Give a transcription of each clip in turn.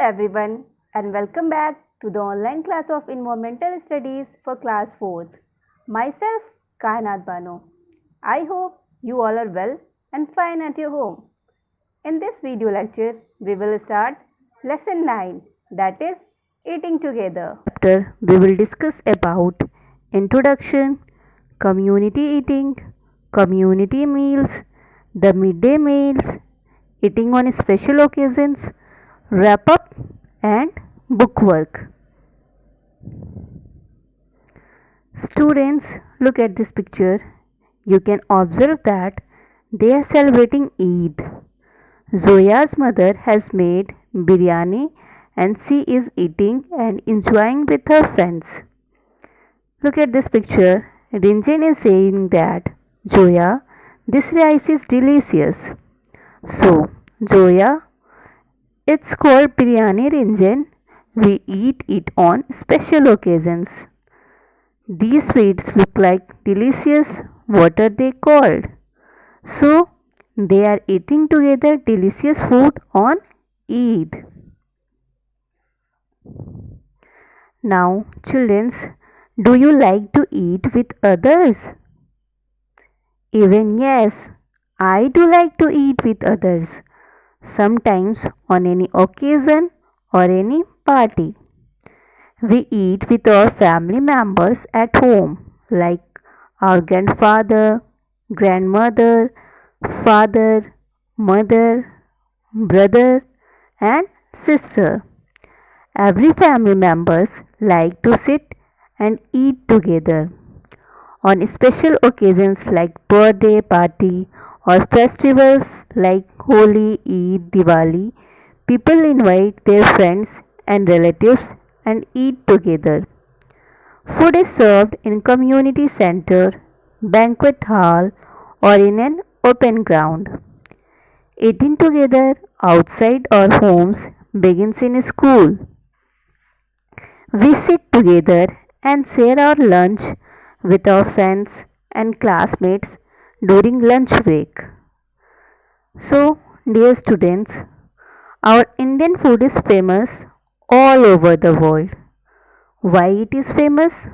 everyone and welcome back to the online class of Environmental Studies for class 4th. Myself Kainat Bano. I hope you all are well and fine at your home. In this video lecture, we will start lesson 9, that is eating together. Chapter we will discuss about introduction, community eating, community meals, the midday meals, eating on special occasions, wrap up and bookwork. Students, look at this picture. You can observe that they are celebrating Eid. Zoya's mother has made biryani and she is eating and enjoying with her friends. Look at this picture. Rinjen is saying that Zoya, this rice is delicious. So, Zoya, it's called biryani Rinjan. We eat it on special occasions. These sweets look like delicious. What are they called? So, they are eating together delicious food on Eid. Now, children, do you like to eat with others? Even yes, I do like to eat with others. Sometimes on any occasion or any party. We eat with our family members at home, like our grandfather, grandmother, father, mother, brother, and sister. Every family members like to sit and eat together. On special occasions like birthday party or festivals like Holi, Eid, Diwali, people invite their friends and relatives and eat together. Food is served in community center, banquet hall or in an open ground. Eating together outside our homes begins in school. We sit together and share our lunch with our friends and classmates during lunch break. So, dear students, our Indian food is famous all over the world. Why it is famous?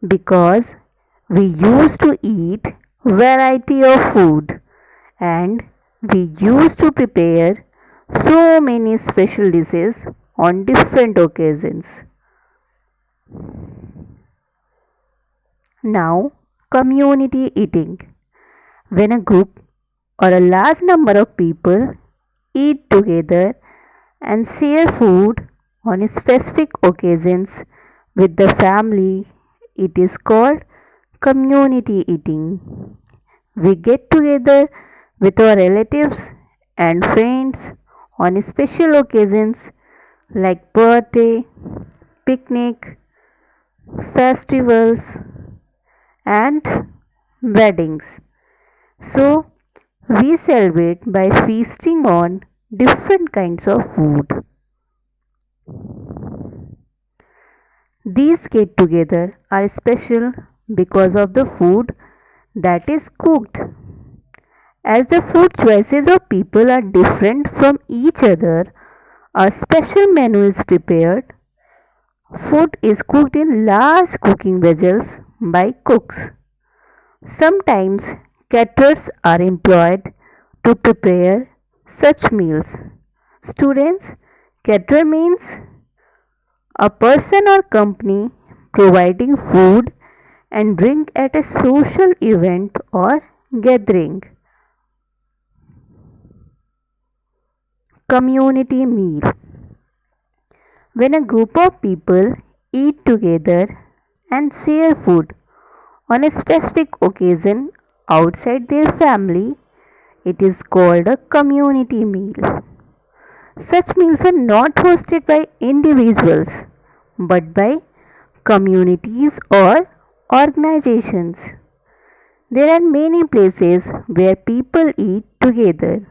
Because we used to eat variety of food and we used to prepare so many special dishes on different occasions. Now, community eating. When a group or a large number of people eat together and share food on specific occasions with the family, it is called community eating. We get together with our relatives and friends on special occasions like birthday, picnic, festivals, and weddings. So, we celebrate by feasting on different kinds of food. These get together are special because of the food that is cooked. As the food choices of people are different from each other, a special menu is prepared. Food is cooked in large cooking vessels by cooks. Sometimes caterers are employed to prepare such meals. Students, caterer means a person or company providing food and drink at a social event or gathering. Community meal. When a group of people eat together and share food on a specific occasion outside their family, it is called a community meal. Such meals are not hosted by individuals but by communities or organizations. There are many places where people eat together.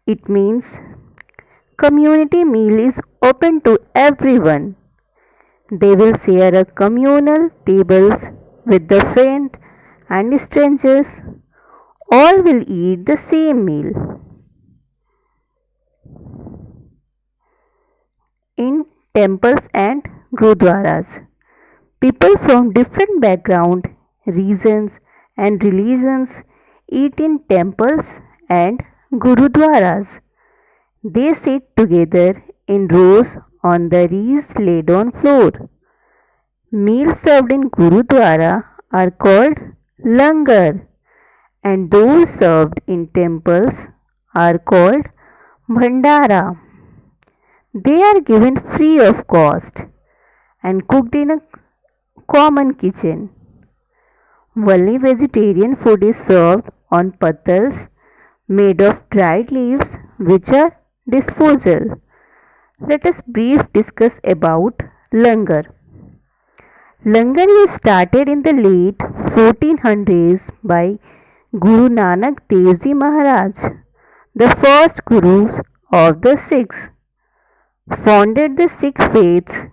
It means community meal is open to everyone. They will share a communal tables with the friend and strangers. All will eat the same meal. temples and gurudwaras. People from different backgrounds, regions, and religions eat in temples and gurudwaras. They sit together in rows on the reeds laid on floor. Meals served in gurudwara are called langar and those served in temples are called bhandara. They are given free of cost and cooked in a common kitchen. Only vegetarian food is served on pattals made of dried leaves which are disposal. Let us brief discuss about langar. Langar is started in the late 1400s by Guru Nanak Dev Ji Maharaj, the first gurus of the Sikhs, founded the Sikh faiths,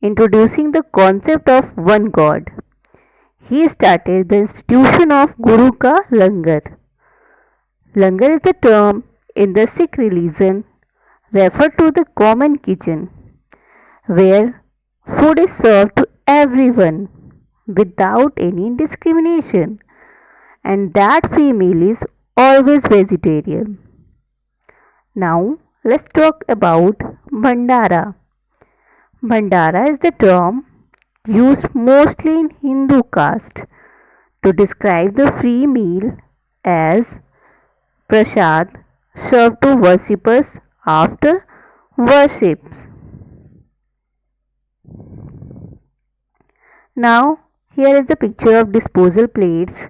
introducing the concept of one God. He started the institution of Guru Ka Langar. Langar is the term in the Sikh religion referred to the common kitchen where food is served to everyone without any discrimination and that free meal is always vegetarian. Now let's talk about Bhandara. Bhandara is the term used mostly in Hindu caste to describe the free meal as prasad served to worshippers after worships. Now here is the picture of disposal plates.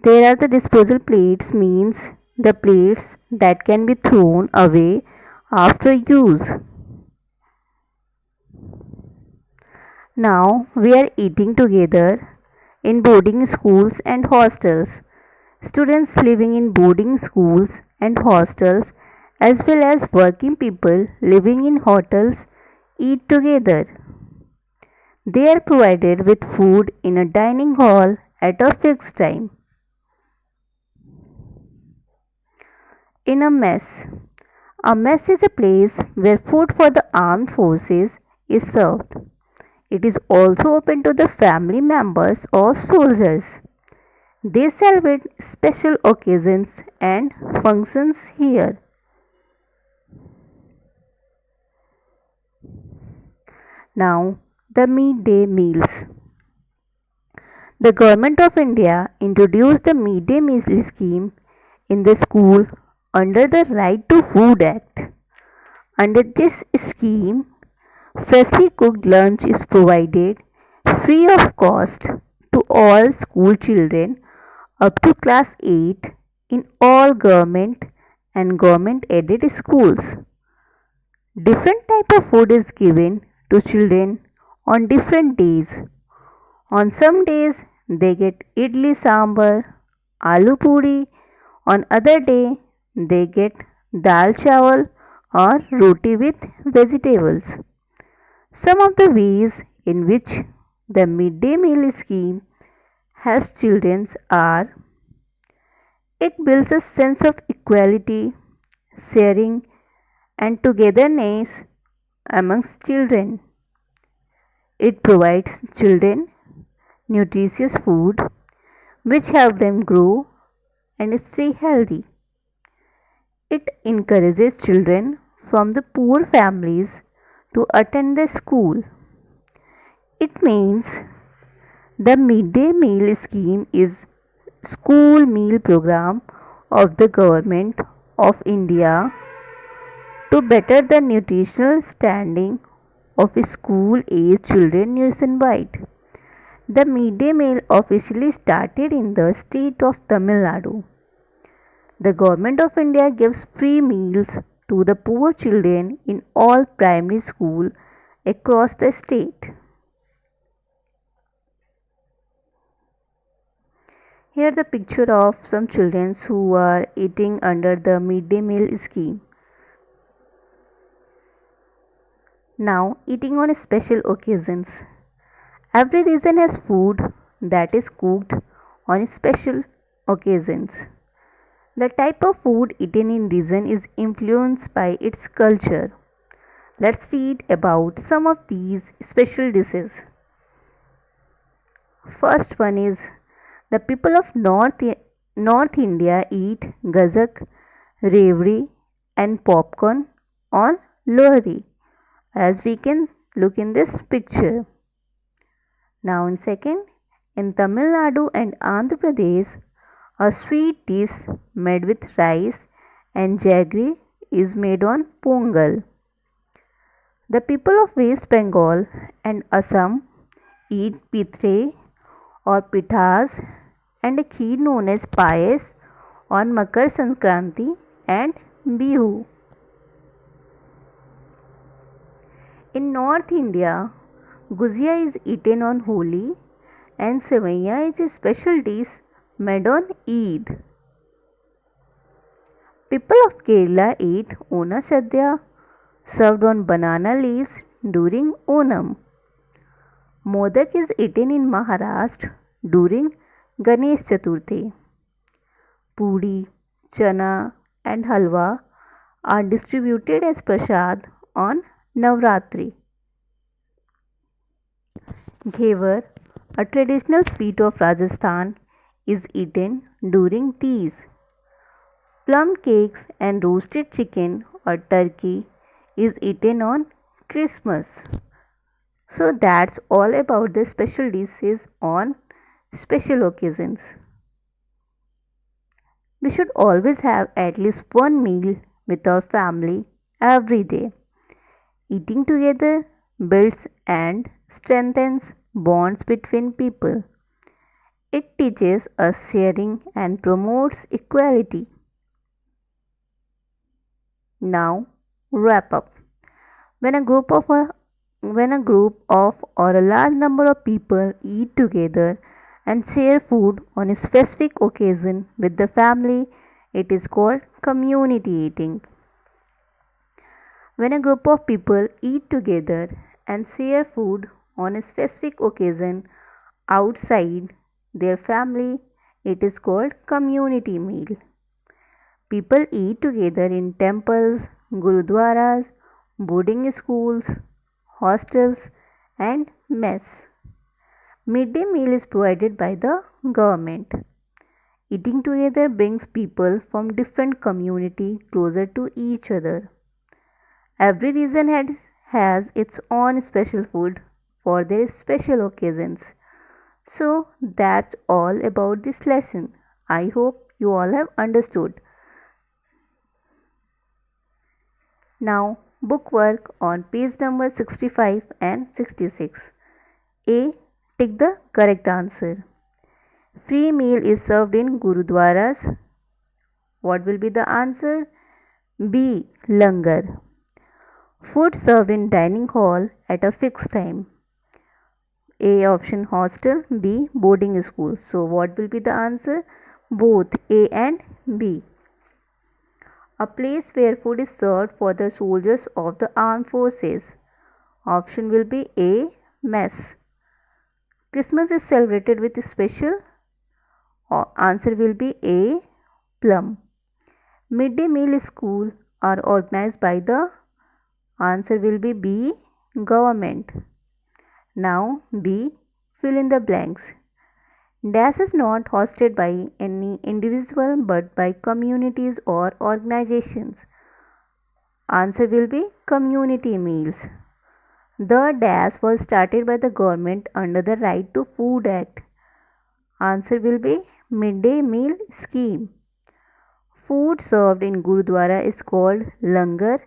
There are the disposal plates means the plates that can be thrown away after use. Now we are eating together in boarding schools and hostels. Students living in boarding schools and hostels as well as working people living in hotels eat together. They are provided with food in a dining hall at a fixed time. In a mess. A mess is a place where food for the armed forces is served. It is also open to the family members of soldiers. They celebrate special occasions and functions here. Now, the midday meals. The Government of India introduced the midday meal scheme in the school under the Right to Food Act. Under this scheme, freshly cooked lunch is provided free of cost to all school children up to class 8 in all government and government aided schools. Different type of food is given to children on different days. On some days they get idli sambar, aloo puri. On other day they get dal chawal or roti with vegetables. Some of the ways in which the midday meal scheme helps children are: it builds a sense of equality, sharing, and togetherness amongst children. It provides children nutritious food which help them grow and stay healthy. It encourages children from the poor families to attend the school. It means the midday meal scheme is school meal program of the government of India to better the nutritional standing of school age children nationwide. The midday meal officially started in the state of Tamil Nadu. The Government of India gives free meals to the poor children in all primary schools across the state. Here the picture of some children who are eating under the midday meal scheme. Now eating on special occasions. Every region has food that is cooked on special occasions. The type of food eaten in region is influenced by its culture. Let's read about some of these special dishes. First one is the people of North India eat gazak, revari and popcorn on Lohri, as we can look in this picture. Now in second, in Tamil Nadu and Andhra Pradesh, a sweet dish made with rice and jaggery is made on Pongal. The people of West Bengal and Assam eat pithre or pithas and a kheer known as payas on Makar Sankranti and Bihu. In North India, gujia is eaten on Holi and sevaiya is a special dish made on Eid. People of Kerala eat Ona Sadhya served on banana leaves during Onam. Modak is eaten in Maharashtra during Ganesh Chaturthi. Puri, chana and halwa are distributed as prasad on Navratri. Ghevar, a traditional sweet of Rajasthan, is eaten during teas. Plum cakes and roasted chicken or turkey is eaten on Christmas. So that's all about the special dishes on special occasions. We should always have at least one meal with our family every day. Eating together builds and strengthens bonds between people. It teaches us sharing and promotes equality. Now, wrap up. When a group of a when a group of or a large number of people eat together and share food on a specific occasion with the family, it is called community eating. When a group of people eat together and share food on a specific occasion outside their family, it is called community meal. People eat together in temples, gurudwaras, boarding schools, hostels, and mess. Midday meal is provided by the government. Eating together brings people from different community closer to each other. Every region has its own special food for their special occasions. So that's all about this lesson. I hope you all have understood. Now, bookwork on page number 65 and 66. A. Take the correct answer. Free meal is served in Gurudwaras. What will be the answer? B. Langar. Food served in dining hall at a fixed time. A option hostel, B boarding school. So what will be the answer? Both A and B. A place where food is served for the soldiers of the armed forces. Option will be A. Mess. Christmas is celebrated with special. Answer will be A. Plum. Midday meal school are organized by the. Answer will be B. Government. Now B. Fill in the blanks. Dash is not hosted by any individual but by communities or organizations. Answer will be community meals. The dash was started by the government under the Right to Food Act. Answer will be midday meal scheme. Food served in Gurudwara is called langar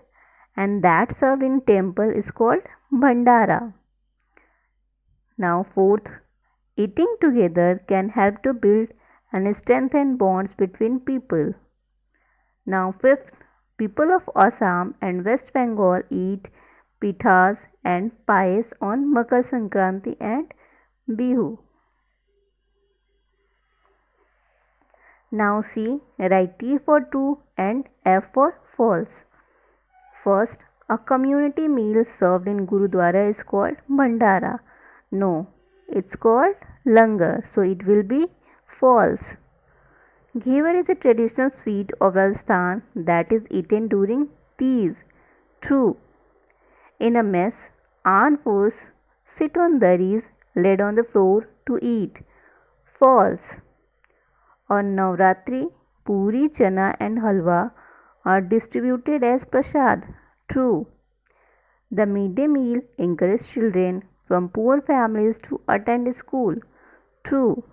and that served in temple is called bhandara. Now fourth, eating together can help to build and strengthen bonds between people. Now fifth, people of Assam and West Bengal eat pithas and payas on Makar Sankranti and Bihu. Now see, write T for true and F for false. First, a community meal served in Gurudwara is called Bhandara. No, it's called Langar, so it will be false. Ghevar is a traditional sweet of Rajasthan that is eaten during teas. True. In a mess, Anfors sit on durries laid on the floor to eat. False. On Navratri, puri, chana, and halwa are distributed as prasad. True. The midday meal encourages children from poor families to attend school. True.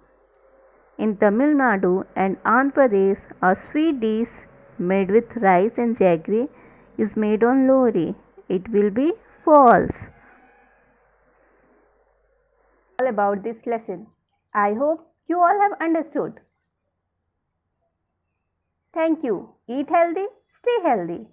In Tamil Nadu and Andhra Pradesh, a sweet dish made with rice and jaggery is made on Lohri. It will be false. All about this lesson. I hope you all have understood. Thank you. Eat healthy, stay healthy.